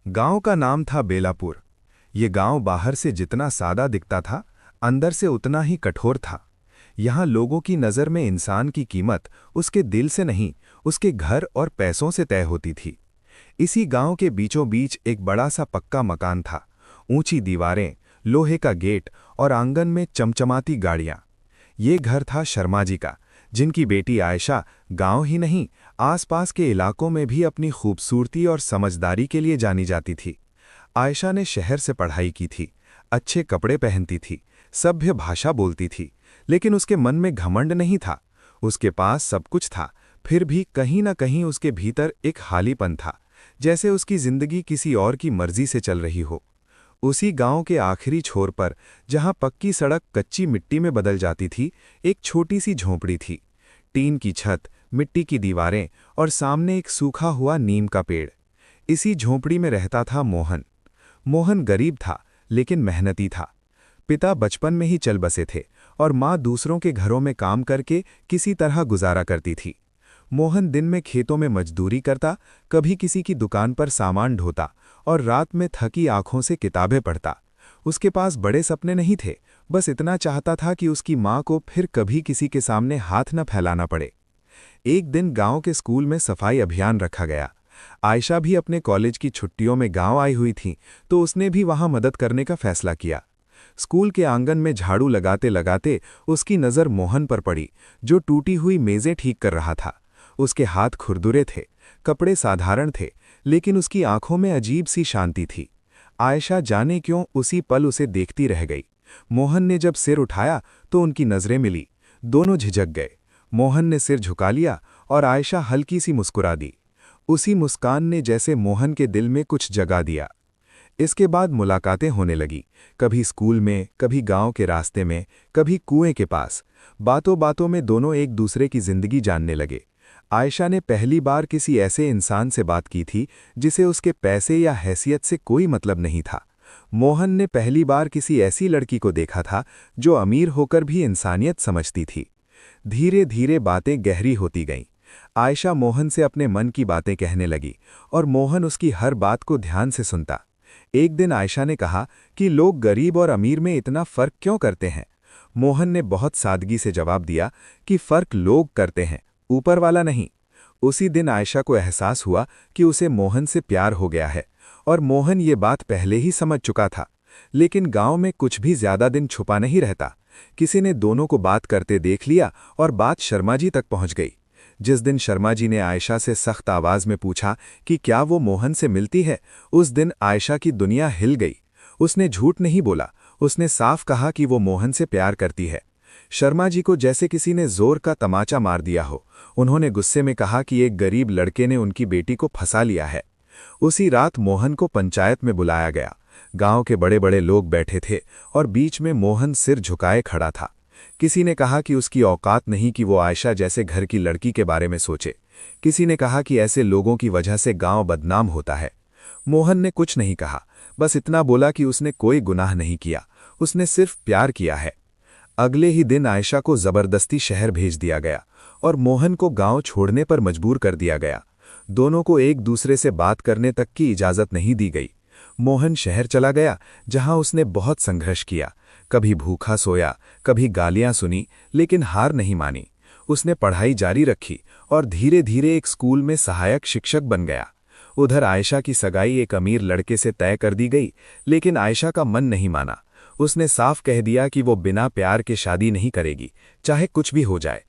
गांव का नाम था बेलापुर। ये गांव बाहर से जितना सादा दिखता था, अंदर से उतना ही कठोर था। यहाँ लोगों की नज़र में इंसान की कीमत उसके दिल से नहीं, उसके घर और पैसों से तय होती थी। इसी गांव के बीचों बीच एक बड़ा सा पक्का मकान था। ऊंची दीवारें, लोहे का गेट और आंगन में चमचमाती गाड़ियां। ये घर था शर्मा जी का, जिनकी बेटी आयशा गांव ही नहीं, आसपास के इलाकों में भी अपनी खूबसूरती और समझदारी के लिए जानी जाती थी। आयशा ने शहर से पढ़ाई की थी, अच्छे कपड़े पहनती थी, सभ्य भाषा बोलती थी, लेकिन उसके मन में घमंड नहीं था। उसके पास सब कुछ था, फिर भी कहीं न कहीं उसके भीतर एक खालीपन था, जैसे उसकी जिंदगी किसी और की मर्जी से चल रही हो। उसी गांव के आखिरी छोर पर, जहां पक्की सड़क कच्ची मिट्टी में बदल जाती थी, एक छोटी सी झोंपड़ी थी। टीन की छत, मिट्टी की दीवारें और सामने एक सूखा हुआ नीम का पेड़। इसी झोंपड़ी में रहता था मोहन। मोहन गरीब था, लेकिन मेहनती था। पिता बचपन में ही चल बसे थे और माँ दूसरों के घरों में काम करके किसी तरह गुजारा करती थी। मोहन दिन में खेतों में मजदूरी करता, कभी किसी की दुकान पर सामान ढोता और रात में थकी आंखों से किताबें पढ़ता। उसके पास बड़े सपने नहीं थे, बस इतना चाहता था कि उसकी माँ को फिर कभी किसी के सामने हाथ न फैलाना पड़े। एक दिन गांव के स्कूल में सफाई अभियान रखा गया। आयशा भी अपने कॉलेज की छुट्टियों में गांव आई हुई थी, तो उसने भी वहां मदद करने का फैसला किया। स्कूल के आंगन में झाड़ू लगाते लगाते उसकी नज़र मोहन पर पड़ी, जो टूटी हुई मेज़ें ठीक कर रहा था। उसके हाथ खुरदुरे थे, कपड़े साधारण थे, लेकिन उसकी आंखों में अजीब सी शांति थी। आयशा जाने क्यों उसी पल उसे देखती रह गई। मोहन ने जब सिर उठाया तो उनकी नज़रें मिली। दोनों झिझक गए। मोहन ने सिर झुका लिया और आयशा हल्की सी मुस्कुरा दी। उसी मुस्कान ने जैसे मोहन के दिल में कुछ जगा दिया। इसके बाद मुलाकातें होने लगी, कभी स्कूल में, कभी गांव के रास्ते में, कभी कुएं के पास। बातों बातों में दोनों एक दूसरे की जिंदगी जानने लगे। आयशा ने पहली बार किसी ऐसे इंसान से बात की थी जिसे उसके पैसे या हैसियत से कोई मतलब नहीं था। मोहन ने पहली बार किसी ऐसी लड़की को देखा था जो अमीर होकर भी इंसानियत समझती थी। धीरे धीरे बातें गहरी होती गईं। आयशा मोहन से अपने मन की बातें कहने लगी और मोहन उसकी हर बात को ध्यान से सुनता। एक दिन आयशा ने कहा कि लोग गरीब और अमीर में इतना फर्क क्यों करते हैं। मोहन ने बहुत सादगी से जवाब दिया कि फर्क लोग करते हैं, ऊपर वाला नहीं। उसी दिन आयशा को एहसास हुआ कि उसे मोहन से प्यार हो गया है, और मोहन ये बात पहले ही समझ चुका था। लेकिन गांव में कुछ भी ज्यादा दिन छुपा नहीं रहता। किसी ने दोनों को बात करते देख लिया और बात शर्मा जी तक पहुंच गई। जिस दिन शर्मा जी ने आयशा से सख्त आवाज में पूछा कि क्या वो मोहन से मिलती है, उस दिन आयशा की दुनिया हिल गई। उसने झूठ नहीं बोला, उसने साफ कहा कि वो मोहन से प्यार करती है। शर्मा जी को जैसे किसी ने जोर का तमाचा मार दिया हो। उन्होंने गुस्से में कहा कि एक गरीब लड़के ने उनकी बेटी को फंसा लिया है। उसी रात मोहन को पंचायत में बुलाया गया। गांव के बड़े बड़े लोग बैठे थे और बीच में मोहन सिर झुकाए खड़ा था। किसी ने कहा कि उसकी औकात नहीं कि वो आयशा जैसे घर की लड़की के बारे में सोचे। किसी ने कहा कि ऐसे लोगों की वजह से गांव बदनाम होता है। मोहन ने कुछ नहीं कहा, बस इतना बोला कि उसने कोई गुनाह नहीं किया, उसने सिर्फ प्यार किया है। अगले ही दिन आयशा को जबरदस्ती शहर भेज दिया गया और मोहन को गांव छोड़ने पर मजबूर कर दिया गया। दोनों को एक दूसरे से बात करने तक की इजाजत नहीं दी गई। मोहन शहर चला गया, जहां उसने बहुत संघर्ष किया। कभी भूखा सोया, कभी गालियां सुनी, लेकिन हार नहीं मानी। उसने पढ़ाई जारी रखी और धीरे धीरे एक स्कूल में सहायक शिक्षक बन गया। उधर आयशा की सगाई एक अमीर लड़के से तय कर दी गई, लेकिन आयशा का मन नहीं माना। उसने साफ कह दिया कि वो बिना प्यार के शादी नहीं करेगी, चाहे कुछ भी हो जाए।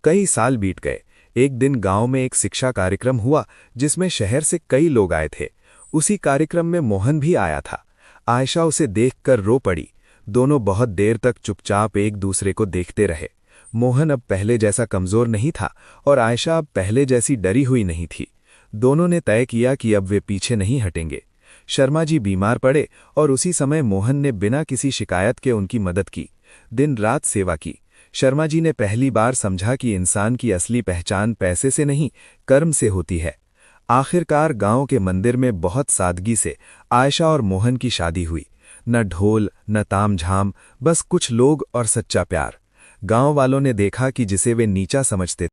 कई साल बीत गए। एक दिन गांव में एक शिक्षा कार्यक्रम हुआ, जिसमें शहर से कई लोग आए थे। उसी कार्यक्रम में मोहन भी आया था। आयशा उसे देखकर रो पड़ी। दोनों बहुत देर तक चुपचाप एक दूसरे को देखते रहे। मोहन अब पहले जैसा कमजोर नहीं था और आयशा अब पहले जैसी डरी हुई नहीं थी। दोनों ने तय किया कि अब वे पीछे नहीं हटेंगे। शर्मा जी बीमार पड़े और उसी समय मोहन ने बिना किसी शिकायत के उनकी मदद की, दिन रात सेवा की। शर्मा जी ने पहली बार समझा कि इंसान की असली पहचान पैसे से नहीं, कर्म से होती है। आखिरकार गांव के मंदिर में बहुत सादगी से आयशा और मोहन की शादी हुई। न ढोल, न तामझाम, बस कुछ लोग और सच्चा प्यार। गांव वालों ने देखा कि जिसे वे नीचा समझते